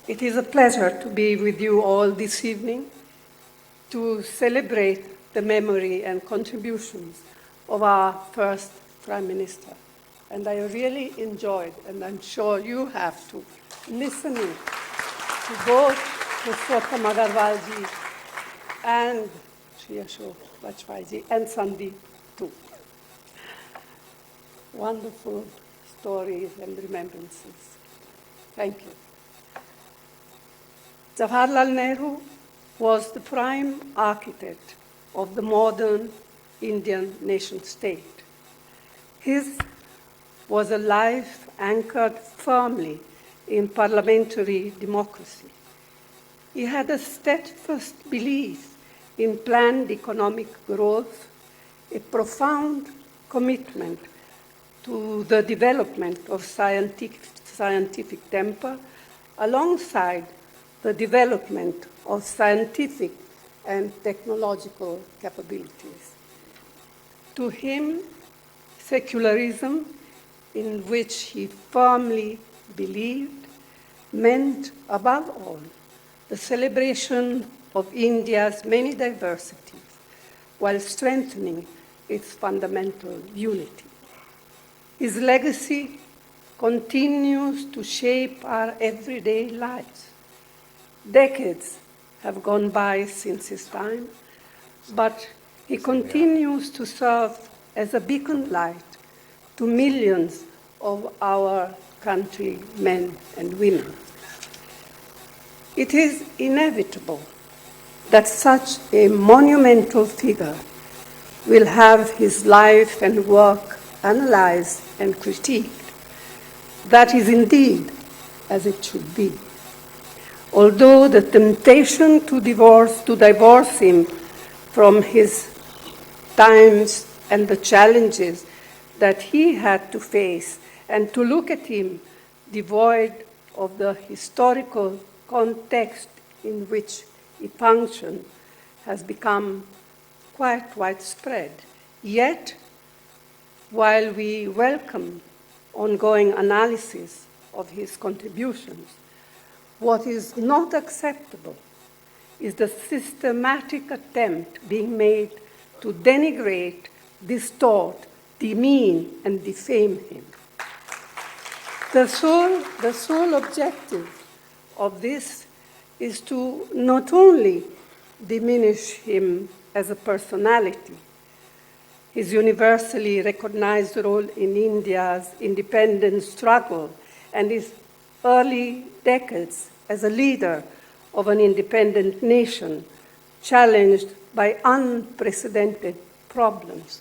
It is a pleasure to be with you all this evening to celebrate the memory and contributions of our first Prime Minister. And I really enjoyed, and I'm sure you have too, listening to both Purushottam Agarwalji and Shri Ashok Vajpayeeji and Sandeep too. Wonderful stories and remembrances. Thank you. Jawaharlal Nehru was the prime architect of the modern Indian nation-state. His was a life anchored firmly in parliamentary democracy. He had a steadfast belief in planned economic growth, a profound commitment to the development of scientific temper, alongside the development of scientific and technological capabilities. To him, secularism, in which he firmly believed, meant, above all, the celebration of India's many diversities, while strengthening its fundamental unity. His legacy continues to shape our everyday lives. Decades have gone by since his time, but he continues to serve as a beacon light to millions of our countrymen and women. It is inevitable that such a monumental figure will have his life and work analyzed and critiqued. That is indeed as it should be. Although the temptation to divorce him from his times and the challenges that he had to face, and to look at him devoid of the historical context in which he functioned, has become quite widespread. Yet, while we welcome ongoing analysis of his contributions, what is not acceptable is the systematic attempt being made to denigrate, distort, demean, and defame him. The sole objective of this is to not only diminish him as a personality, his universally recognized role in India's independence struggle, and his early decades as a leader of an independent nation challenged by unprecedented problems.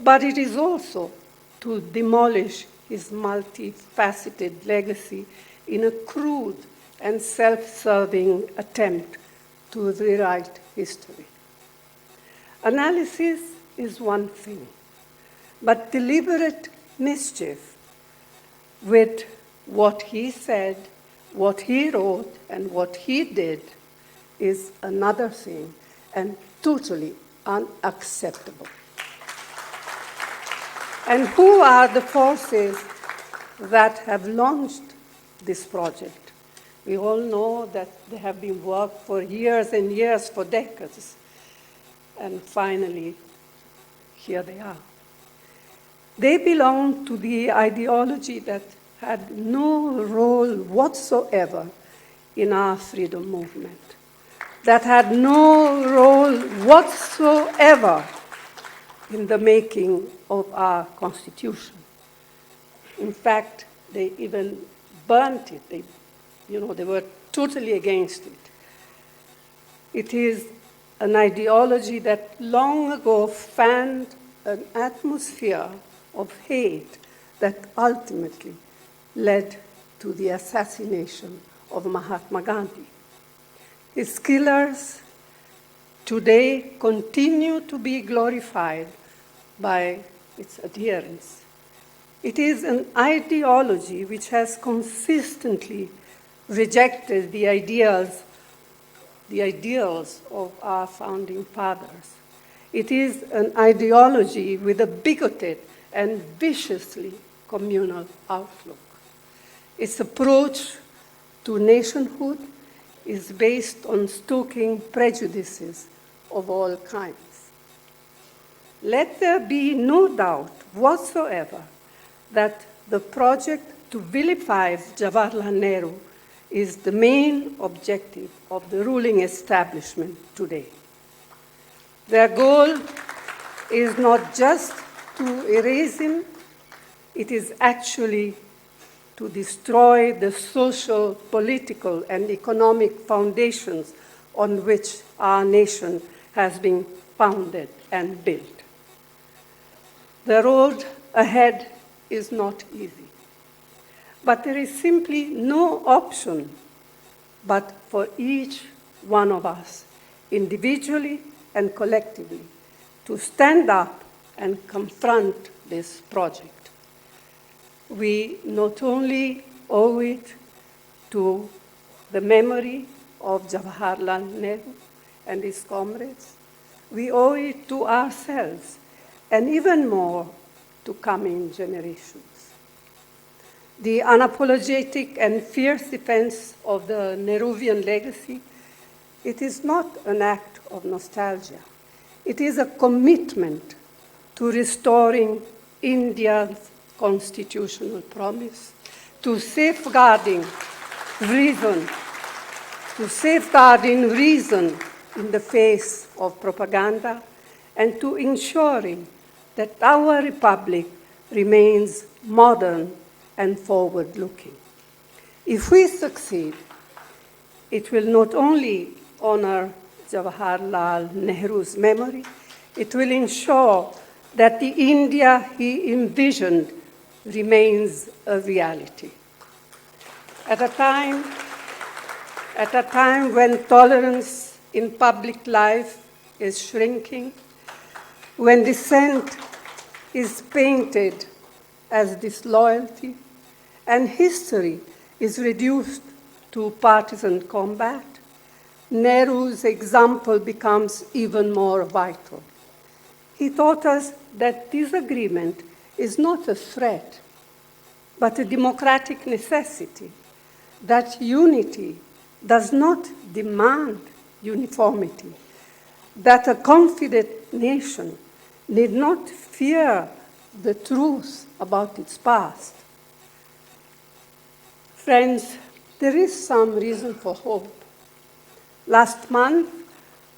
But it is also to demolish his multifaceted legacy in a crude and self-serving attempt to rewrite history. Analysis is one thing, but deliberate mischief with what he said, what he wrote, and what he did is another thing, and totally unacceptable. And who are the forces that have launched this project? We all know that they have been worked for years and years, for decades, and finally, here they are. They belong to the ideology that had no role whatsoever in our freedom movement, that had no role whatsoever in the making of our Constitution. In fact, they even burnt it. They were totally against it. It is an ideology that long ago fanned an atmosphere of hate that ultimately led to the assassination of Mahatma Gandhi. His killers today continue to be glorified by its adherents. It is an ideology which has consistently rejected the ideals of our founding fathers. It is an ideology with a bigoted and viciously communal outlook. Its approach to nationhood is based on stoking prejudices of all kinds. Let there be no doubt whatsoever that the project to vilify Jawaharlal Nehru is the main objective of the ruling establishment today. Their goal is not just to erase him, it is actually to destroy the social, political, and economic foundations on which our nation has been founded and built. The road ahead is not easy, but there is simply no option but for each one of us, individually and collectively, to stand up and confront this project. We not only owe it to the memory of Jawaharlal Nehru and his comrades, we owe it to ourselves, and even more to coming generations. The unapologetic and fierce defense of the Nehruvian legacy, it is not an act of nostalgia. It is a commitment to restoring India's constitutional promise, to safeguarding reason in the face of propaganda, and to ensuring that our republic remains modern and forward-looking. If we succeed, it will not only honor Jawaharlal Nehru's memory, it will ensure that the India he envisioned remains a reality. At a time when tolerance in public life is shrinking, when dissent is painted as disloyalty, and history is reduced to partisan combat, Nehru's example becomes even more vital. He taught us that disagreement is not a threat, but a democratic necessity, that unity does not demand uniformity, that a confident nation need not fear the truth about its past. Friends, there is some reason for hope. Last month,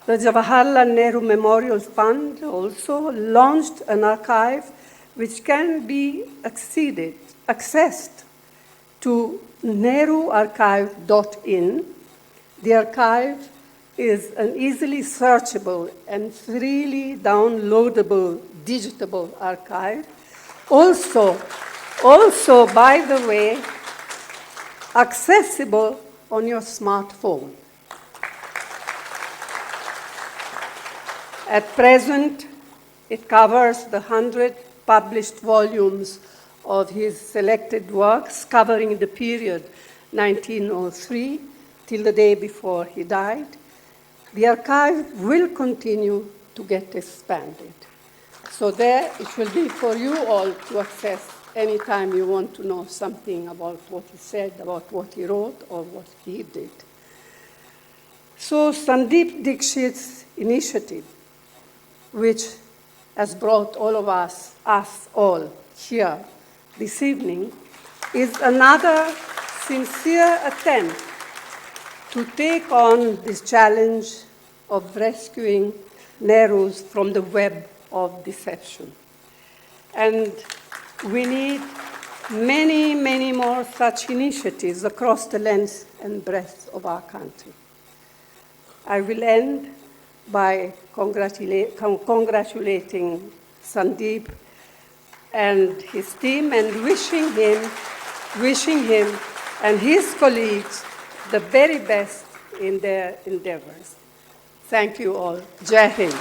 the Jawaharlal Nehru Memorial Fund also launched an archive which can be accessed to nehruarchive.in. The archive is an easily searchable and freely downloadable digital archive. Also, by the way, accessible on your smartphone. At present, it covers the 100 published volumes of his selected works covering the period 1903 till the day before he died. The archive will continue to get expanded. So there it will be for you all to access anytime you want to know something about what he said, about what he wrote, or what he did. So Sandeep Dixit's initiative, which has brought all of us all here this evening, is another sincere attempt to take on this challenge of rescuing Nehrus from the web of deception. And we need many, many more such initiatives across the length and breadth of our country. I will end by congratulating Sandeep and his team and wishing him and his colleagues the very best in their endeavors. Thank you all. Jai Hind.